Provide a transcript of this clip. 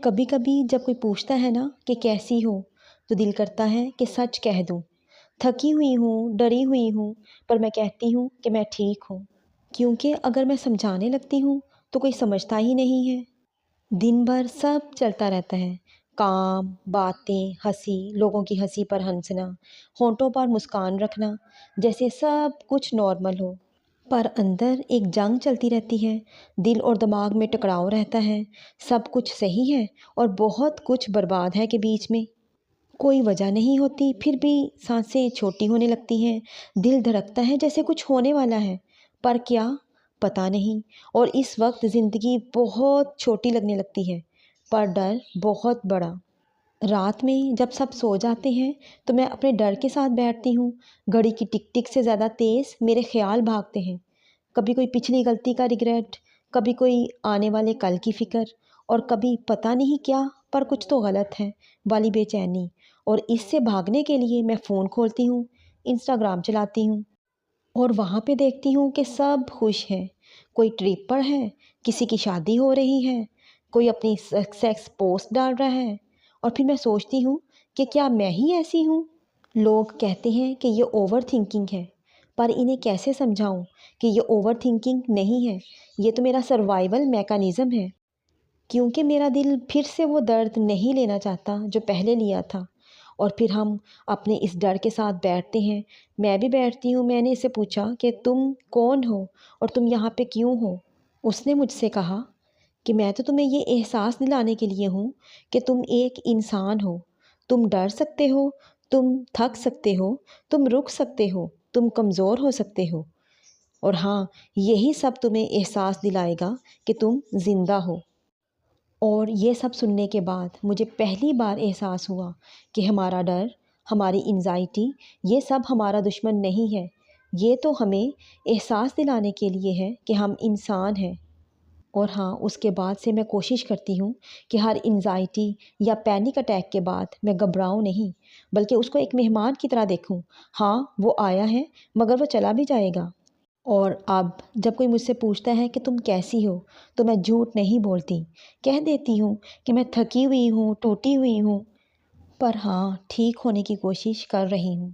कभी कभी जब कोई पूछता है ना कि कैसी हो, तो दिल करता है कि सच कह दूं। थकी हुई हूँ, डरी हुई हूँ, पर मैं कहती हूँ कि मैं ठीक हूँ। क्योंकि अगर मैं समझाने लगती हूँ तो कोई समझता ही नहीं है। दिन भर सब चलता रहता है। काम, बातें, हंसी, लोगों की हंसी पर हंसना, होंठों पर मुस्कान रखना, जैसे सब कुछ नॉर्मल हो। पर अंदर एक जंग चलती रहती है। दिल और दिमाग में टकराव रहता है। सब कुछ सही है और बहुत कुछ बर्बाद है के बीच में। कोई वजह नहीं होती, फिर भी सांसें छोटी होने लगती हैं। दिल धड़कता है जैसे कुछ होने वाला है, पर क्या, पता नहीं। और इस वक्त ज़िंदगी बहुत छोटी लगने लगती है, पर डर बहुत बड़ा। रात में जब सब सो जाते हैं तो मैं अपने डर के साथ बैठती हूँ। घड़ी की टिक टिक से ज़्यादा तेज़ मेरे ख्याल भागते हैं। कभी कोई पिछली गलती का रिग्रेट, कभी कोई आने वाले कल की फ़िक्र, और कभी पता नहीं क्या, पर कुछ तो गलत है वाली बेचैनी। और इससे भागने के लिए मैं फ़ोन खोलती हूँ, इंस्टाग्राम चलाती हूँ, और वहाँ पे देखती हूँ कि सब खुश हैं। कोई ट्रिप पर है, किसी की शादी हो रही है, कोई अपनी सक्सेस पोस्ट डाल रहा है। और फिर मैं सोचती हूँ कि क्या मैं ही ऐसी हूँ। लोग कहते हैं कि ये ओवर थिंकिंग है, पर इन्हें कैसे समझाऊं कि ये ओवर थिंकिंग नहीं है, ये तो मेरा सर्वाइवल मैकेनिज़्म है। क्योंकि मेरा दिल फिर से वो दर्द नहीं लेना चाहता जो पहले लिया था। और फिर हम अपने इस डर के साथ बैठते हैं। मैं भी बैठती हूँ। मैंने इससे पूछा कि तुम कौन हो और तुम यहाँ पे क्यों हो। उसने मुझसे कहा कि मैं तो तुम्हें ये एहसास दिलाने के लिए हूँ कि तुम एक इंसान हो। तुम डर सकते हो, तुम थक सकते हो, तुम रुक सकते हो, तुम कमज़ोर हो सकते हो, और हाँ, यही सब तुम्हें एहसास दिलाएगा कि तुम ज़िंदा हो। और ये सब सुनने के बाद मुझे पहली बार एहसास हुआ कि हमारा डर, हमारी एंजाइटी, ये सब हमारा दुश्मन नहीं है। ये तो हमें एहसास दिलाने के लिए है कि हम इंसान हैं। और हाँ, उसके बाद से मैं कोशिश करती हूँ कि हर एंजाइटी या पैनिक अटैक के बाद मैं घबराऊँ नहीं, बल्कि उसको एक मेहमान की तरह देखूँ। हाँ, वो आया है, मगर वो चला भी जाएगा। और अब जब कोई मुझसे पूछता है कि तुम कैसी हो, तो मैं झूठ नहीं बोलती। कह देती हूँ कि मैं थकी हुई हूँ, टूटी हुई हूँ, पर हाँ, ठीक होने की कोशिश कर रही हूँ।